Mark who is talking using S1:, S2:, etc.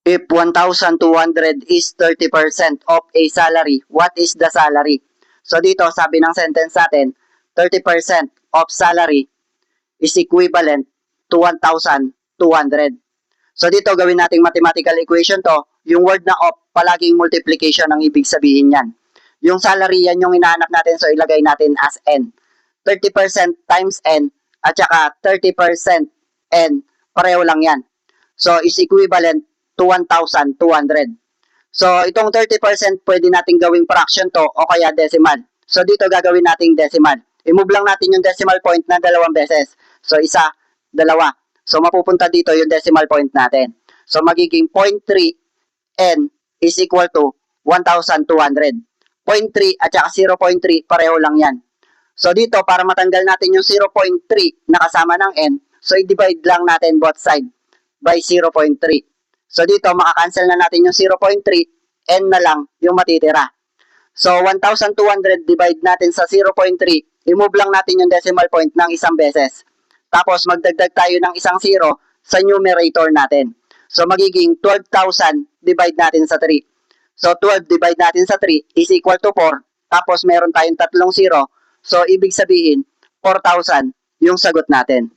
S1: If 1,200 is 30% of a salary, what is the salary? So dito, sabi ng sentence natin, 30% of salary is equivalent to 1,200. So dito, gawin nating mathematical equation to. Yung word na of, palaging multiplication ang ibig sabihin yan. Yung salary, yan yung hinahanap natin, so ilagay natin as N. 30% times N, at saka 30% N, pareho lang yan. So, is equivalent to 1,200. So, itong 30% pwede natin gawing fraction to o kaya decimal. So, dito gagawin nating decimal. I-move lang natin yung decimal point na 2 beses. So, isa, dalawa. So, mapupunta dito yung decimal point natin. So, magiging 0.3 N is equal to 1,200. 0.3 at saka 0.3, pareho lang yan. So, dito, para matanggal natin yung 0.3 na kasama ng N, so, i-divide lang natin both side by 0.3. So, dito, makakancel na natin yung 0.3, N na lang yung matitira. So, 1,200 divide natin sa 0.3, i-move lang natin yung decimal point ng isang beses. Tapos, magdagdag tayo ng isang 0 sa numerator natin. So, magiging 12,000 divide natin sa 3. So, 12 divide natin sa 3 is equal to 4. Tapos, meron tayong tatlong 0. So, ibig sabihin, 4,000 yung sagot natin.